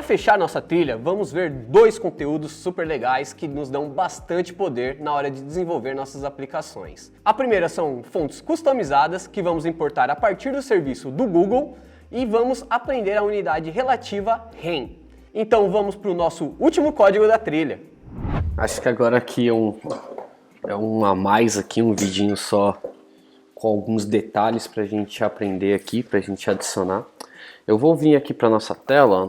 fechar nossa trilha, vamos ver dois conteúdos super legais que nos dão bastante poder na hora de desenvolver nossas aplicações. A primeira são fontes customizadas que vamos importar a partir do serviço do Google e vamos aprender a unidade relativa REN. Então vamos para o nosso último código da trilha. Acho que agora aqui é um a mais aqui, um vidinho só com alguns detalhes para a gente aprender aqui, para a gente adicionar. Eu vou vir aqui para nossa tela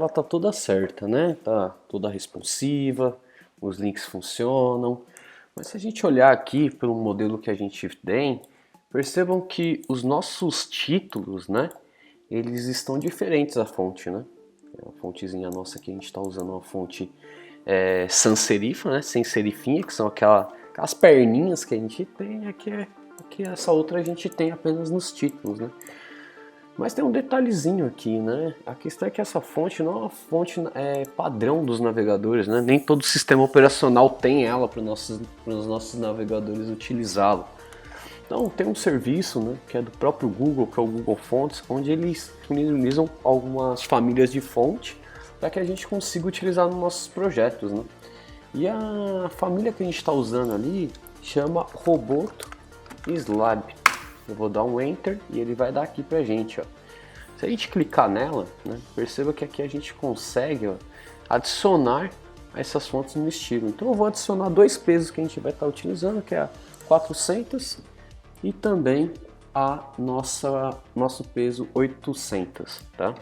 tá toda certa, né? Tá toda responsiva, os links funcionam. Mas se a gente olhar aqui pelo modelo que a gente tem, percebam que os nossos títulos, né? Eles estão diferentes da fonte, né? A fontezinha nossa aqui, a gente está usando uma fonte sans serifa, né? Sem serifinha, que são aquelas perninhas que a gente tem. Aqui essa outra a gente tem apenas nos títulos, né? Mas tem um detalhezinho aqui, né? A questão é que essa fonte não é uma fonte padrão dos navegadores, né? Nem todo sistema operacional tem ela para os nossos navegadores utilizá-la. Então tem um serviço, né, que é do próprio Google, que é o Google Fonts, onde eles disponibilizam algumas famílias de fonte para que a gente consiga utilizar nos nossos projetos, né? E a família que a gente está usando ali chama Roboto Slab. Eu vou dar um Enter e ele vai dar aqui pra gente, ó. Se a gente clicar nela, né, perceba que aqui a gente consegue, ó, adicionar essas fontes no estilo. Então eu vou adicionar dois pesos que a gente vai estar utilizando, que é a 400 e também a nosso peso 800, tá?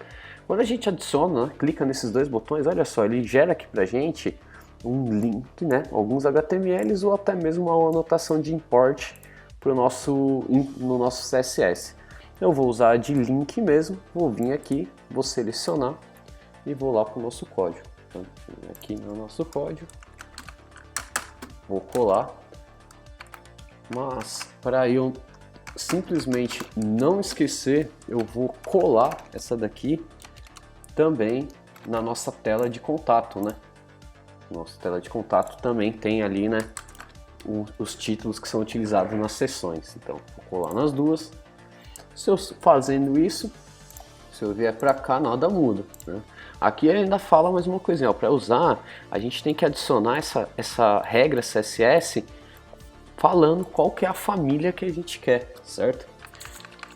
Quando a gente adiciona, né, clica nesses dois botões, olha só, ele gera aqui pra gente um link, né, alguns HTMLs ou até mesmo uma anotação de import no nosso CSS. Eu vou usar de link mesmo, vou vir aqui, vou selecionar e vou lá para o nosso código. Então, aqui no nosso código, vou colar, mas para eu simplesmente não esquecer, eu vou colar essa daqui também na nossa tela de contato, né? Nossa tela de contato também tem ali, né, os títulos que são utilizados nas sessões. Então, vou colar nas duas. Se eu fazendo isso, se eu vier para cá, nada muda, né? Aqui ele ainda fala mais uma coisinha, para usar, a gente tem que adicionar essa regra CSS falando qual que é a família que a gente quer, certo?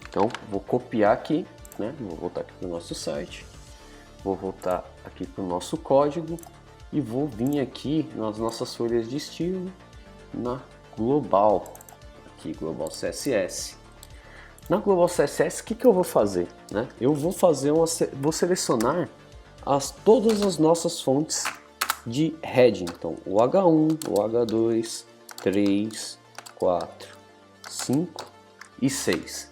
Então, vou copiar aqui, né? Vou voltar aqui para o nosso site, vou voltar aqui para o nosso código e vou vir aqui nas nossas folhas de estilo, na Global, aqui Global CSS. Na Global CSS, o que eu vou fazer, né? Eu vou vou selecionar todas as nossas fontes de heading. Então, o H1, o H2, 3, 4, 5 e 6.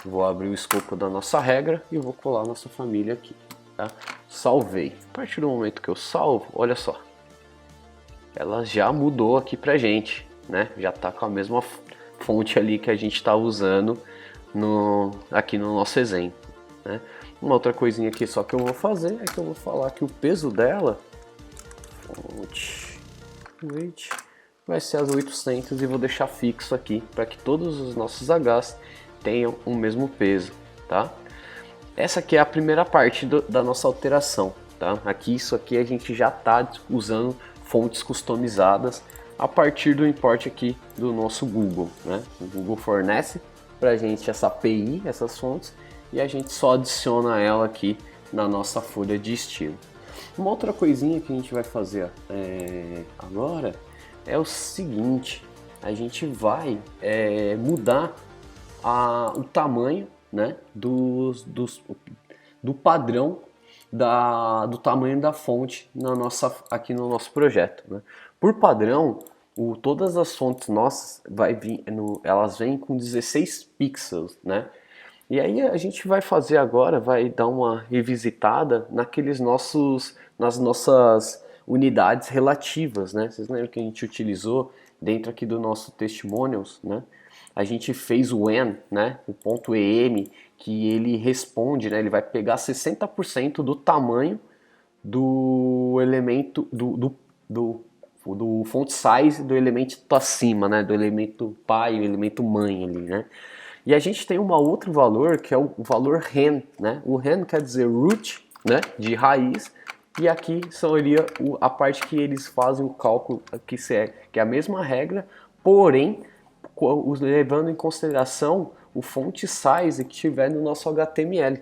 Vou abrir o escopo da nossa regra e vou colar a nossa família aqui, tá? Salvei. A partir do momento que eu salvo, olha só, ela já mudou aqui pra gente, né? Já tá com a mesma fonte ali que a gente tá usando aqui no nosso exemplo, né? Uma outra coisinha aqui só que eu vou fazer é que eu vou falar que o peso dela vai ser as 800 e vou deixar fixo aqui para que todos os nossos Hs tenham o mesmo peso, tá? Essa aqui é a primeira parte da nossa alteração, tá? Isso aqui a gente já tá usando fontes customizadas a partir do import aqui do nosso Google, né? O Google fornece para a gente essa API, essas fontes, e a gente só adiciona ela aqui na nossa folha de estilo. Uma outra coisinha que a gente vai fazer agora é o seguinte: a gente vai mudar o tamanho, né, do padrão do tamanho da fonte aqui no nosso projeto, né? Por padrão, todas as fontes nossas elas vêm com 16 pixels, né? E aí a gente vai fazer agora, vai dar uma revisitada nas nossas unidades relativas, né? Vocês lembram que a gente utilizou dentro aqui do nosso testimonials, né? A gente fez o when, né? O ponto .em, que ele responde, né? Ele vai pegar 60% do tamanho do elemento do font size do elemento acima, né? Do elemento pai, o elemento mãe ali, né? E a gente tem um outro valor que é o valor REN, né? O REN quer dizer root, né? De raiz, E aqui seria a parte que eles fazem o cálculo, que é a mesma regra, porém levando em consideração o font size que tiver no nosso HTML.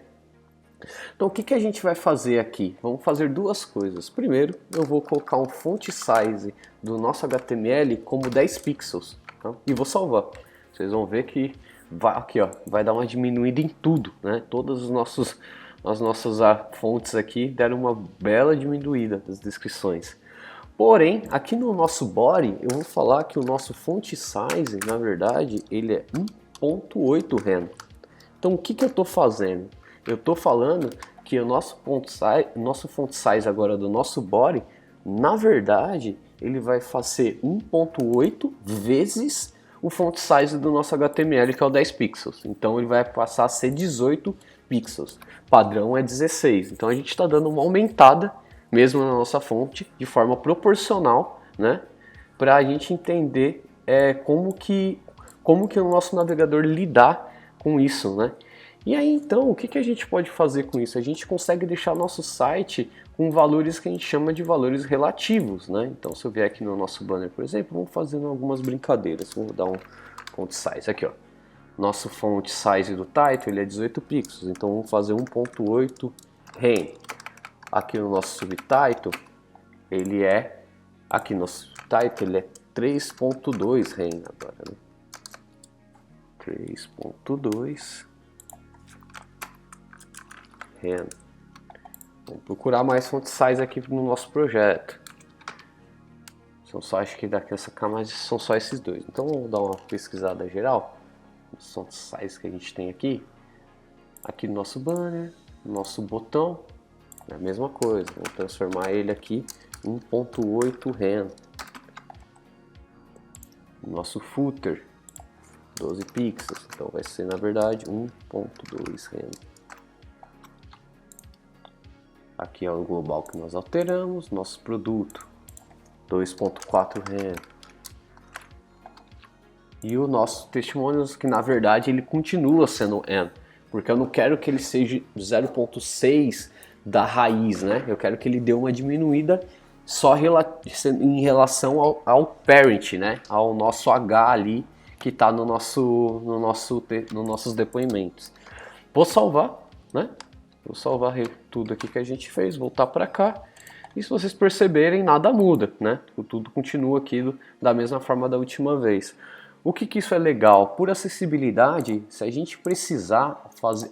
Então o que a gente vai fazer aqui? Vamos fazer duas coisas. Primeiro, eu vou colocar um font size do nosso HTML como 10 pixels, tá? E vou salvar. Vocês vão ver que vai dar uma diminuída em tudo, né? Todas as nossas fontes aqui deram uma bela diminuída das descrições. Porém, aqui no nosso body, eu vou falar que o nosso font size, na verdade, ele é 1.8 rand. Então o que eu estou fazendo? Eu estou falando que o nosso font size agora do nosso body, na verdade, ele vai fazer 1.8 vezes o font size do nosso HTML, que é o 10 pixels. Então ele vai passar a ser 18 pixels. Padrão é 16. Então a gente está dando uma aumentada mesmo na nossa fonte de forma proporcional, né? Para a gente entender como que o nosso navegador lidar com isso, né? E aí então, o que a gente pode fazer com isso? A gente consegue deixar nosso site com valores que a gente chama de valores relativos, né? Então, se eu vier aqui no nosso banner, por exemplo, vamos fazendo algumas brincadeiras. Vamos dar um font size aqui, ó. Nosso font size do title ele é 18 pixels, então vamos fazer 1.8 rem. Aqui no nosso subtitle, ele é 3.2 rem agora, né? 3.2 rem. Vamos procurar mais font size aqui no nosso projeto. Acho que daqui essa camada são só esses dois. Então vamos dar uma pesquisada geral. Os font size que a gente tem aqui. Aqui no nosso banner, no nosso botão, é a mesma coisa. Vou transformar ele aqui em 1.8 rem. Nosso footer, 12 pixels. Então vai ser na verdade 1.2 rem. Aqui é o global que nós alteramos, nosso produto 2.4 rem. E o nosso testemunhos que na verdade ele continua sendo N, porque eu não quero que ele seja 0.6 da raiz, né? Eu quero que ele dê uma diminuída só em relação ao parent, né? Ao nosso H ali que está nos nossos depoimentos. Vou salvar, né? Vou salvar tudo aqui que a gente fez, voltar para cá. E se vocês perceberem, nada muda, né? Tudo continua aqui da mesma forma da última vez. O que isso é legal? Por acessibilidade, se a gente precisar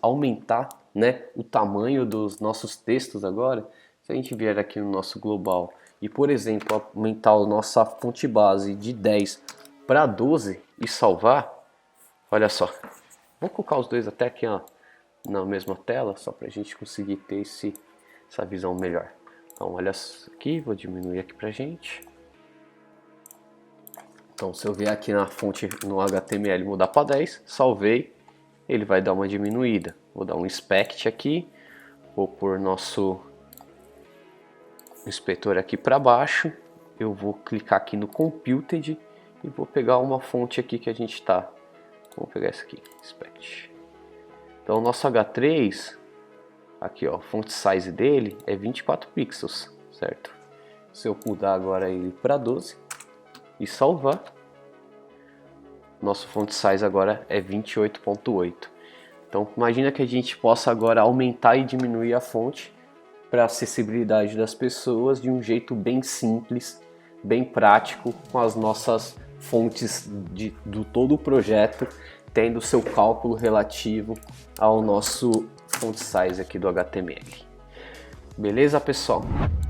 aumentar, né, o tamanho dos nossos textos agora, se a gente vier aqui no nosso global e, por exemplo, aumentar a nossa fonte base de 10 para 12 e salvar, olha só. Vou colocar os dois até aqui, ó, na mesma tela, só para a gente conseguir ter essa visão melhor. Então olha aqui, vou diminuir aqui pra gente. Então se eu vier aqui na fonte no HTML mudar para 10, salvei, ele vai dar uma diminuída. Vou dar um inspect aqui, vou pôr nosso inspetor aqui para baixo, eu vou clicar aqui no computed e vou pegar uma fonte aqui que a gente está. Vamos pegar essa aqui, inspect. Então o nosso H3, aqui ó, font size dele é 24 pixels, certo? Se eu mudar agora ele para 12 e salvar, nosso font size agora é 28.8. Então imagina que a gente possa agora aumentar e diminuir a fonte para a acessibilidade das pessoas de um jeito bem simples, bem prático, com as nossas fontes do todo o projeto, tendo seu cálculo relativo ao nosso font size aqui do HTML. Beleza, pessoal?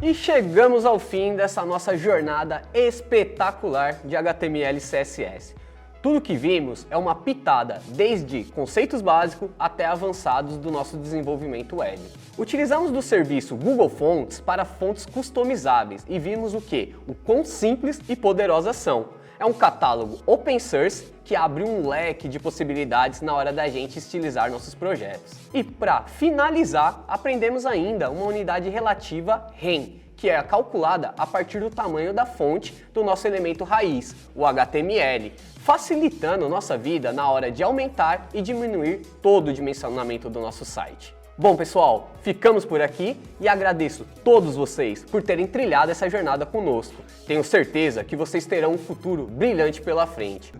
E chegamos ao fim dessa nossa jornada espetacular de HTML e CSS. Tudo que vimos é uma pitada, desde conceitos básicos até avançados do nosso desenvolvimento web. Utilizamos do serviço Google Fonts para fontes customizáveis e vimos o que? O quão simples e poderosas são. É um catálogo open source que abre um leque de possibilidades na hora da gente estilizar nossos projetos. E para finalizar, aprendemos ainda uma unidade relativa rem, que é calculada a partir do tamanho da fonte do nosso elemento raiz, o HTML, facilitando nossa vida na hora de aumentar e diminuir todo o dimensionamento do nosso site. Bom, pessoal, ficamos por aqui e agradeço todos vocês por terem trilhado essa jornada conosco. Tenho certeza que vocês terão um futuro brilhante pela frente.